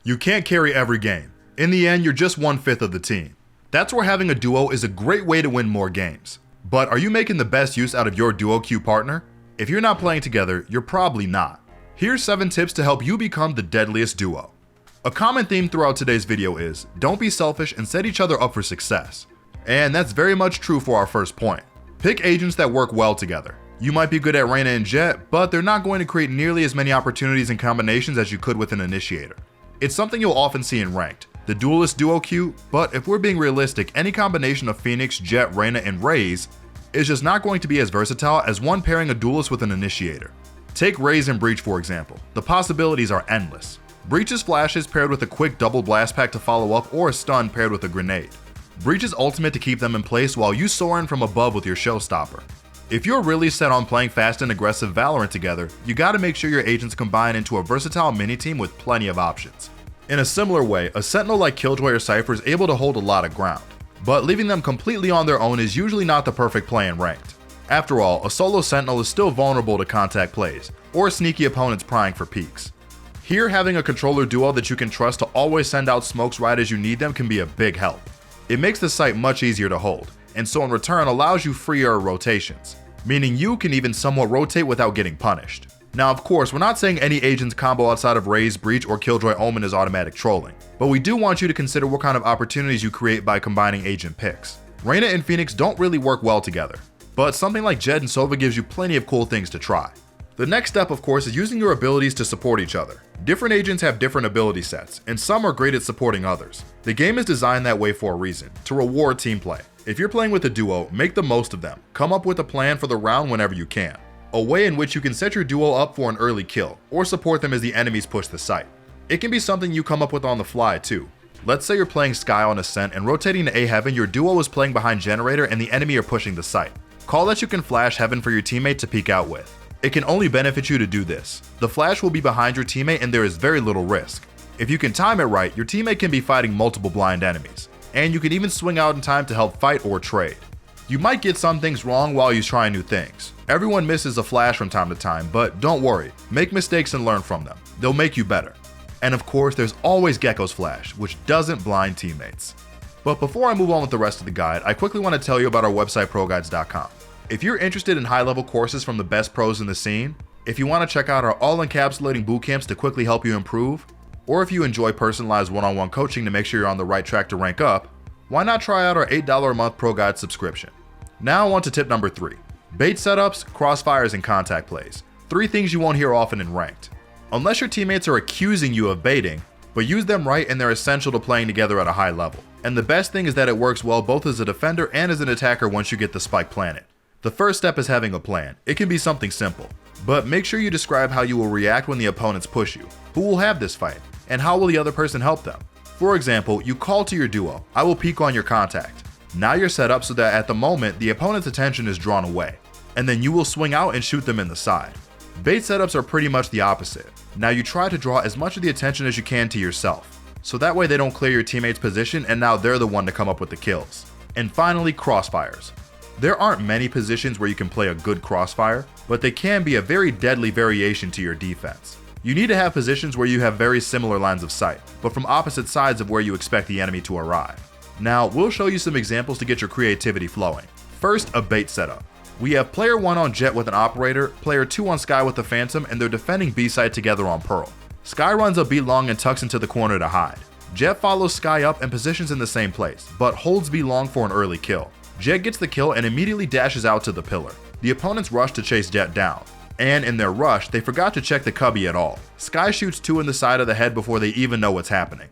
You can't carry every game. In the end, you're just 1/5 of the team. That's where having a duo is a great way to win more games. But are you making the best use out of your duo queue partner? If you're not playing together, you're probably not. Here's 7 tips to help you become the deadliest duo. A common theme throughout today's video is, don't be selfish and set each other up for success. And that's very much true for our first point. Pick agents that work well together. You might be good at Reyna and Jett, but they're not going to create nearly as many opportunities and combinations as you could with an initiator. It's something you'll often see in ranked, the duelist duo queue, but if we're being realistic, any combination of Phoenix, Jett, Reyna, and Raze is just not going to be as versatile as one pairing a duelist with an initiator. Take Raze and Breach for example. The possibilities are endless. Breach's flashes paired with a quick double blast pack to follow up, or a stun paired with a grenade. Breach's ultimate to keep them in place while you soar in from above with your showstopper. If you're really set on playing fast and aggressive Valorant together, you gotta make sure your agents combine into a versatile mini-team with plenty of options. In a similar way, a Sentinel like Killjoy or Cypher is able to hold a lot of ground, but leaving them completely on their own is usually not the perfect play in ranked. After all, a solo Sentinel is still vulnerable to contact plays, or sneaky opponents prying for peeks. Here, having a controller duo that you can trust to always send out smokes right as you need them can be a big help. It makes the site much easier to hold, and so in return allows you freer rotations, meaning you can even somewhat rotate without getting punished. Now of course, we're not saying any agent's combo outside of Raze, Breach, or Killjoy Omen is automatic trolling, but we do want you to consider what kind of opportunities you create by combining agent picks. Reyna and Phoenix don't really work well together, but something like Jett and Sova gives you plenty of cool things to try. The next step, of course, is using your abilities to support each other. Different agents have different ability sets, and some are great at supporting others. The game is designed that way for a reason, to reward team play. If you're playing with a duo, make the most of them. Come up with a plan for the round whenever you can. A way in which you can set your duo up for an early kill, or support them as the enemies push the site. It can be something you come up with on the fly too. Let's say you're playing Skye on Ascent and rotating to A Heaven, your duo is playing behind Generator and the enemy are pushing the site. Call that you can flash Heaven for your teammate to peek out with. It can only benefit you to do this. The flash will be behind your teammate and there is very little risk. If you can time it right, your teammate can be fighting multiple blind enemies, and you can even swing out in time to help fight or trade. You might get some things wrong while you try new things. Everyone misses a flash from time to time, but don't worry, make mistakes and learn from them. They'll make you better. And of course, there's always Gecko's flash, which doesn't blind teammates. But before I move on with the rest of the guide, I quickly want to tell you about our website ProGuides.com. If you're interested in high-level courses from the best pros in the scene, if you want to check out our all-encapsulating bootcamps to quickly help you improve, or if you enjoy personalized one-on-one coaching to make sure you're on the right track to rank up, why not try out our $8 a month ProGuides subscription? Now on to tip number 3. Bait setups, crossfires, and contact plays. 3 things you won't hear often in ranked. Unless your teammates are accusing you of baiting, but use them right and they're essential to playing together at a high level. And the best thing is that it works well both as a defender and as an attacker once you get the spike planted. The first step is having a plan. It can be something simple, but make sure you describe how you will react when the opponents push you, who will have this fight, and how will the other person help them. For example, you call to your duo, I will peek on your contact. Now you're set up so that at the moment, the opponent's attention is drawn away, and then you will swing out and shoot them in the side. Bait setups are pretty much the opposite. Now you try to draw as much of the attention as you can to yourself, so that way they don't clear your teammate's position and now they're the one to come up with the kills. And finally, crossfires. There aren't many positions where you can play a good crossfire, but they can be a very deadly variation to your defense. You need to have positions where you have very similar lines of sight, but from opposite sides of where you expect the enemy to arrive. Now, we'll show you some examples to get your creativity flowing. First, a bait setup. We have player 1 on Jett with an operator, player 2 on Skye with a Phantom, and they're defending B site together on Pearl. Skye runs a B long and tucks into the corner to hide. Jett follows Skye up and positions in the same place, but holds B long for an early kill. Jett gets the kill and immediately dashes out to the pillar. The opponents rush to chase Jett down, and in their rush, they forgot to check the cubby at all. Skye shoots 2 in the side of the head before they even know what's happening.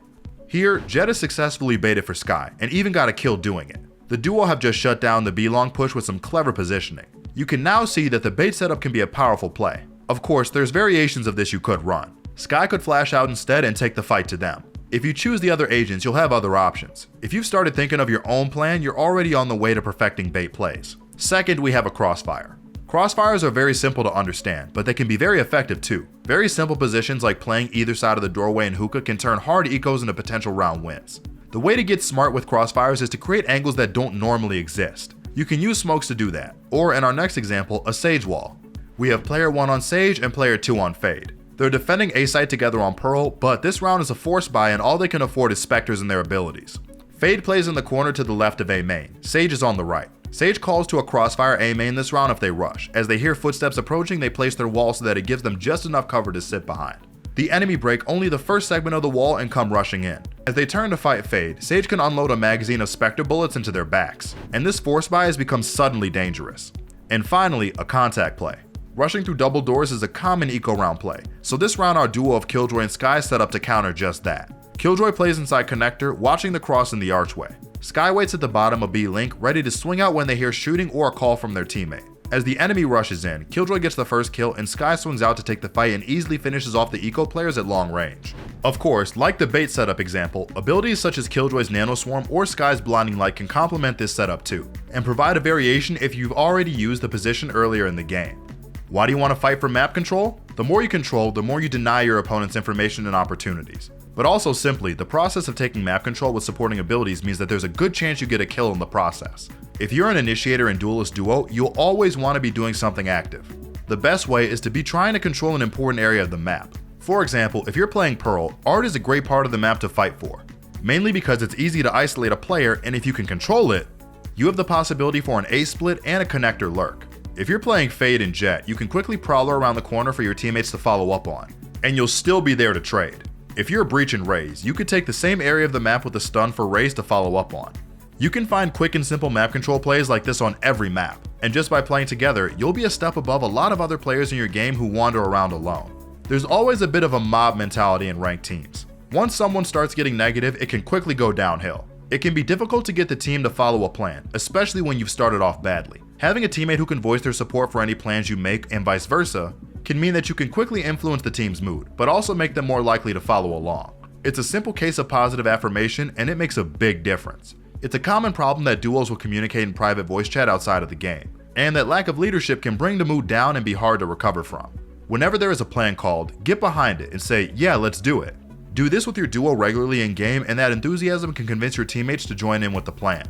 Here, Jett is successfully baited for Skye, and even got a kill doing it. The duo have just shut down the B-long push with some clever positioning. You can now see that the bait setup can be a powerful play. Of course, there's variations of this you could run. Skye could flash out instead and take the fight to them. If you choose the other agents, you'll have other options. If you've started thinking of your own plan, you're already on the way to perfecting bait plays. Second, we have a crossfire. Crossfires are very simple to understand, but they can be very effective too. Very simple positions like playing either side of the doorway and hookah can turn hard ecos into potential round wins. The way to get smart with crossfires is to create angles that don't normally exist. You can use smokes to do that, or in our next example, a Sage wall. We have player 1 on Sage and player 2 on Fade. They're defending A site together on Pearl, but this round is a force buy and all they can afford is Spectres and their abilities. Fade plays in the corner to the left of A main. Sage is on the right. Sage calls to a crossfire A main this round if they rush. As they hear footsteps approaching, they place their wall so that it gives them just enough cover to sit behind. The enemy break only the first segment of the wall and come rushing in. As they turn to fight Fade, Sage can unload a magazine of Spectre bullets into their backs, and this force buy has become suddenly dangerous. And finally, a contact play. Rushing through double doors is a common eco round play, so this round our duo of Killjoy and Skye is set up to counter just that. Killjoy plays inside connector, watching the cross in the archway. Skye waits at the bottom of B link, ready to swing out when they hear shooting or a call from their teammate. As the enemy rushes in, Killjoy gets the first kill and Skye swings out to take the fight and easily finishes off the eco players at long range. Of course, like the bait setup example, abilities such as Killjoy's Nano Swarm or Skye's Blinding Light can complement this setup too, and provide a variation if you've already used the position earlier in the game. Why do you want to fight for map control? The more you control, the more you deny your opponent's information and opportunities. But also simply, the process of taking map control with supporting abilities means that there's a good chance you get a kill in the process. If you're an initiator in Duelist Duo, you'll always want to be doing something active. The best way is to be trying to control an important area of the map. For example, if you're playing Pearl, art is a great part of the map to fight for. Mainly because it's easy to isolate a player, and if you can control it, you have the possibility for an A split and a connector lurk. If you're playing Fade and Jet, you can quickly prowler around the corner for your teammates to follow up on, and you'll still be there to trade. If you're Breach and Raze, you could take the same area of the map with a stun for Raze to follow up on. You can find quick and simple map control plays like this on every map, and just by playing together, you'll be a step above a lot of other players in your game who wander around alone. There's always a bit of a mob mentality in ranked teams. Once someone starts getting negative, it can quickly go downhill. It can be difficult to get the team to follow a plan, especially when you've started off badly. Having a teammate who can voice their support for any plans you make and vice versa can mean that you can quickly influence the team's mood, but also make them more likely to follow along. It's a simple case of positive affirmation, and it makes a big difference. It's a common problem that duos will communicate in private voice chat outside of the game, and that lack of leadership can bring the mood down and be hard to recover from. Whenever there is a plan called, get behind it and say, yeah, let's do it. Do this with your duo regularly in game, and that enthusiasm can convince your teammates to join in with the plan.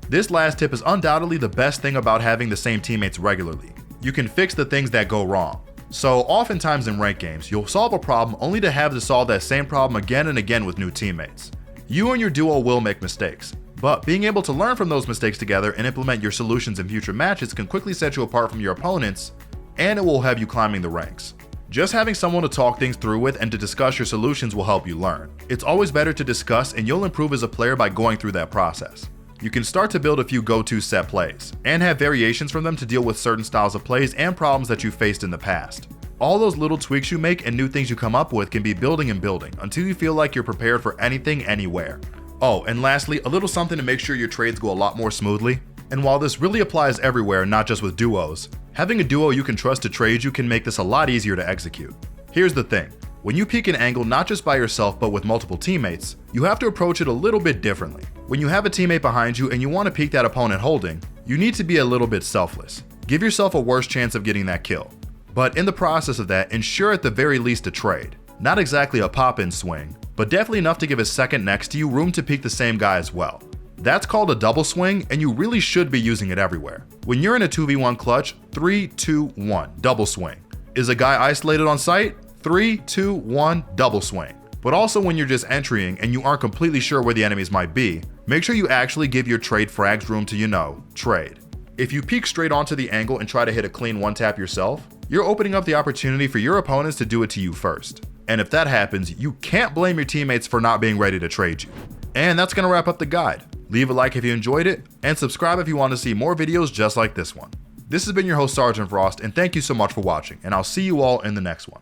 This last tip is undoubtedly the best thing about having the same teammates regularly. You can fix the things that go wrong. So oftentimes in ranked games, you'll solve a problem only to have to solve that same problem again and again with new teammates. You and your duo will make mistakes, but being able to learn from those mistakes together and implement your solutions in future matches can quickly set you apart from your opponents, and it will have you climbing the ranks. Just having someone to talk things through with and to discuss your solutions will help you learn. It's always better to discuss, and you'll improve as a player by going through that process. You can start to build a few go-to set plays, and have variations from them to deal with certain styles of plays and problems that you faced in the past. All those little tweaks you make and new things you come up with can be building and building until you feel like you're prepared for anything, anywhere. Oh, and lastly, a little something to make sure your trades go a lot more smoothly. And while this really applies everywhere, not just with duos, having a duo you can trust to trade you can make this a lot easier to execute. Here's the thing. When you peek an angle not just by yourself but with multiple teammates, you have to approach it a little bit differently. When you have a teammate behind you and you want to peek that opponent holding, you need to be a little bit selfless. Give yourself a worse chance of getting that kill. But in the process of that, ensure at the very least a trade. Not exactly a pop-in swing, but definitely enough to give a second next to you room to peek the same guy as well. That's called a double swing, and you really should be using it everywhere. When you're in a 2v1 clutch, 3, 2, 1, double swing. Is a guy isolated on site? 3, 2, 1, double swing. But also when you're just entering and you aren't completely sure where the enemies might be, make sure you actually give your trade frags room to, trade. If you peek straight onto the angle and try to hit a clean one tap yourself, you're opening up the opportunity for your opponents to do it to you first. And if that happens, you can't blame your teammates for not being ready to trade you. And that's going to wrap up the guide. Leave a like if you enjoyed it, and subscribe if you want to see more videos just like this one. This has been your host Sergeant Frost, and thank you so much for watching, and I'll see you all in the next one.